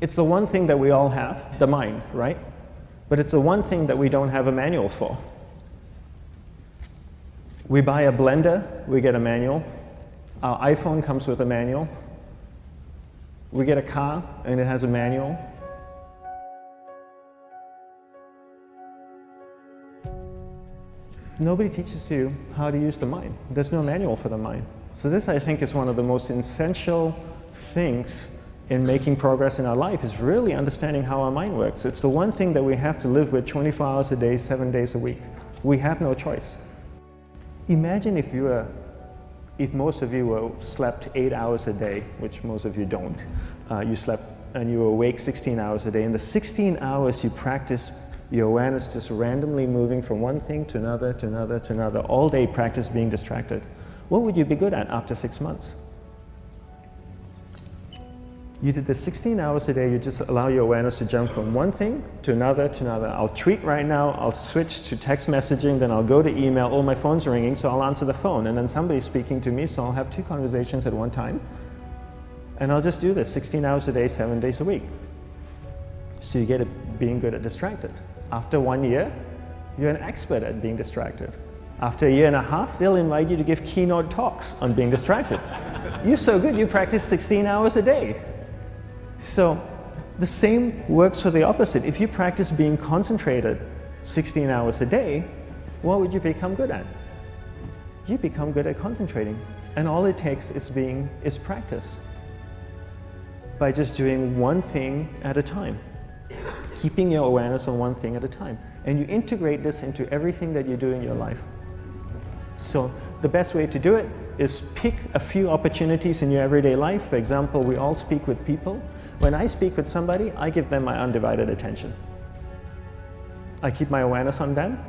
It's the one thing that we all have, the mind, right? But it's the one thing that we don't have a manual for. We buy a blender, we get a manual. Our iPhone comes with a manual. We get a car and it has a manual. Nobody teaches you how to use the mind. There's no manual for the mind. So this, I think, is one of the most essential things in making progress in our life, is really understanding how our mind works. It's the one thing that we have to live with 24 hours a day, 7 days a week. We have no choice. Imagine if most of you slept 8 hours a day, which most of you don't. You slept and you were awake 16 hours a day. In the 16 hours you practice your awareness just randomly moving from one thing to another, to another, to another. All day practice being distracted. What would you be good at after 6 months? You did the 16 hours a day, you just allow your awareness to jump from one thing to another to another. I'll tweet right now, I'll switch to text messaging, then I'll go to email. Oh, my phone's ringing, so I'll answer the phone. And then somebody's speaking to me, so I'll have 2 conversations at one time. And I'll just do this 16 hours a day, 7 days a week. So you get it being good at distracted. After 1 year, you're an expert at being distracted. After a year and a half, they'll invite you to give keynote talks on being distracted. You're so good, you practice 16 hours a day. So the same works for the opposite. If you practice being concentrated 16 hours a day, what would you become good at? You become good at concentrating. And all it takes is practice. By just doing one thing at a time. Keeping your awareness on one thing at a time. And you integrate this into everything that you do in your life. So the best way to do it is pick a few opportunities in your everyday life. For example, we all speak with people. When I speak with somebody, I give them my undivided attention. I keep my awareness on them,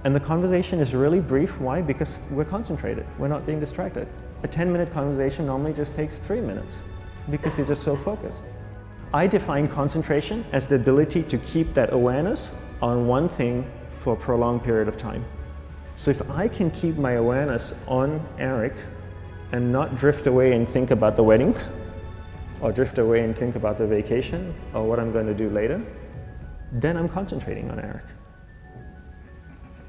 and the conversation is really brief. Why? Because we're concentrated. We're not being distracted. A 10-minute conversation normally just takes 3 minutes because you're just so focused. I define concentration as the ability to keep that awareness on one thing for a prolonged period of time. So if I can keep my awareness on Eric and not drift away and think about the wedding, or drift away and think about the vacation, or what I'm going to do later, then I'm concentrating on Eric.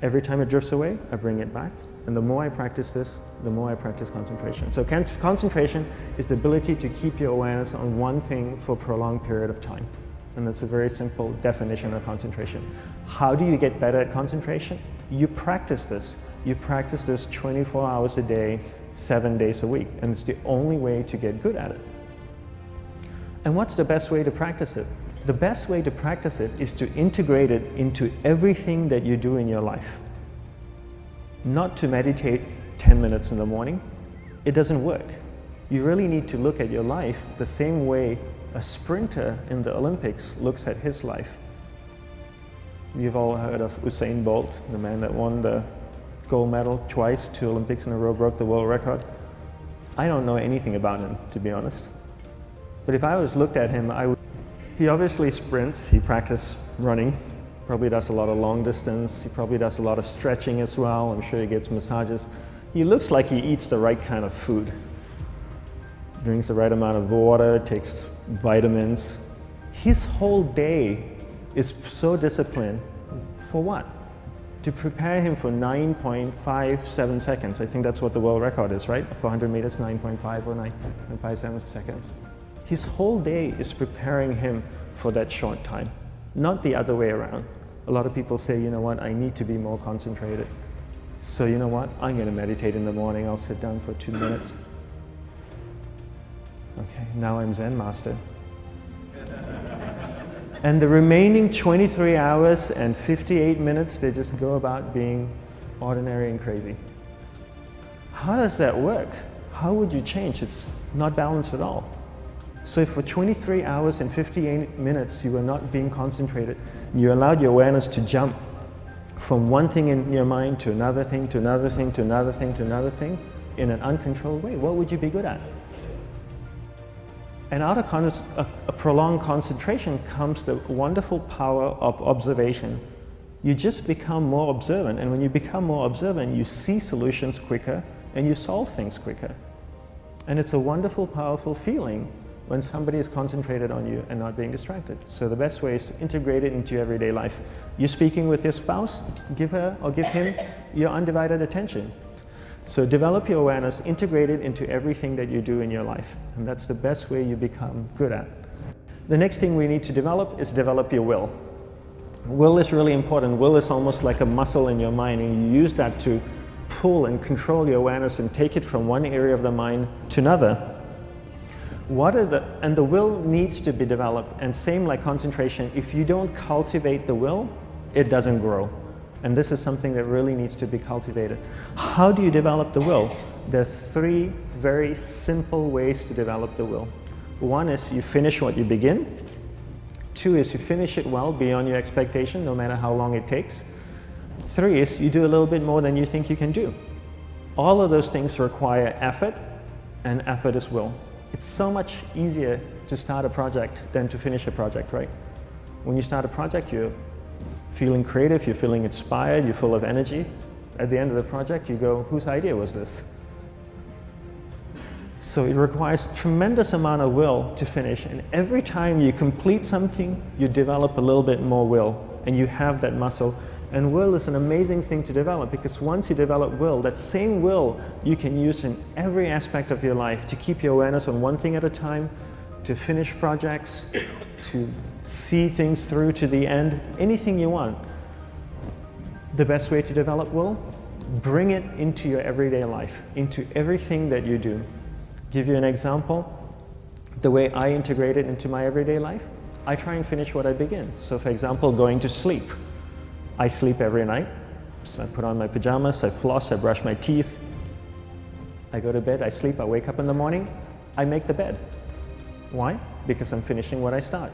Every time it drifts away, I bring it back. And the more I practice this, the more I practice concentration. So concentration is the ability to keep your awareness on one thing for a prolonged period of time. And that's a very simple definition of concentration. How do you get better at concentration? You practice this. You practice this 24 hours a day, 7 days a week. And it's the only way to get good at it. And what's the best way to practice it? The best way to practice it is to integrate it into everything that you do in your life. Not to meditate 10 minutes in the morning. It doesn't work. You really need to look at your life the same way a sprinter in the Olympics looks at his life. You've all heard of Usain Bolt, the man that won the gold medal twice, 2 Olympics in a row, broke the world record. I don't know anything about him, to be honest. But if I was looked at him, he obviously sprints, he practices running, probably does a lot of long distance, he probably does a lot of stretching as well, I'm sure he gets massages. He looks like he eats the right kind of food. Drinks the right amount of water, takes vitamins. His whole day is so disciplined. For what? To prepare him for 9.57 seconds. I think that's what the world record is, right? For 100 meters, 9.5 or 9.57 seconds. His whole day is preparing him for that short time, not the other way around. A lot of people say, you know what, I need to be more concentrated. So you know what, I'm going to meditate in the morning, I'll sit down for 2 minutes. Okay, now I'm Zen master. And the remaining 23 hours and 58 minutes, they just go about being ordinary and crazy. How does that work? How would you change? It's not balanced at all. So if for 23 hours and 58 minutes you were not being concentrated, you allowed your awareness to jump from one thing in your mind to another thing, to another thing, to another thing, to another thing, in an uncontrolled way, what would you be good at? And out of a prolonged concentration comes the wonderful power of observation. You just become more observant, and when you become more observant, you see solutions quicker and you solve things quicker. And it's a wonderful, powerful feeling when somebody is concentrated on you and not being distracted. So the best way is to integrate it into your everyday life. You're speaking with your spouse, give her or give him your undivided attention. So develop your awareness, integrate it into everything that you do in your life. And that's the best way you become good at. The next thing we need to develop is develop your will. Will is really important. Will is almost like a muscle in your mind, and you use that to pull and control your awareness and take it from one area of the mind to another. And the will needs to be developed, and same like concentration, if you don't cultivate the will, it doesn't grow. And this is something that really needs to be cultivated. How do you develop the will? There's 3 very simple ways to develop the will. 1 is you finish what you begin. 2 is you finish it well beyond your expectation, no matter how long it takes. 3 is you do a little bit more than you think you can do. All of those things require effort, and effort is will. It's so much easier to start a project than to finish a project, right? When you start a project, you're feeling creative, you're feeling inspired, you're full of energy. At the end of the project, you go, whose idea was this? So it requires tremendous amount of will to finish, and every time you complete something, you develop a little bit more will, and you have that muscle. And will is an amazing thing to develop, because once you develop will, that same will you can use in every aspect of your life to keep your awareness on one thing at a time, to finish projects, to see things through to the end, anything you want. The best way to develop will? Bring it into your everyday life, into everything that you do. Give you an example, the way I integrate it into my everyday life, I try and finish what I begin. So for example, going to sleep. I sleep every night, so I put on my pajamas, I floss, I brush my teeth, I go to bed, I sleep, I wake up in the morning, I make the bed. Why? Because I'm finishing what I start.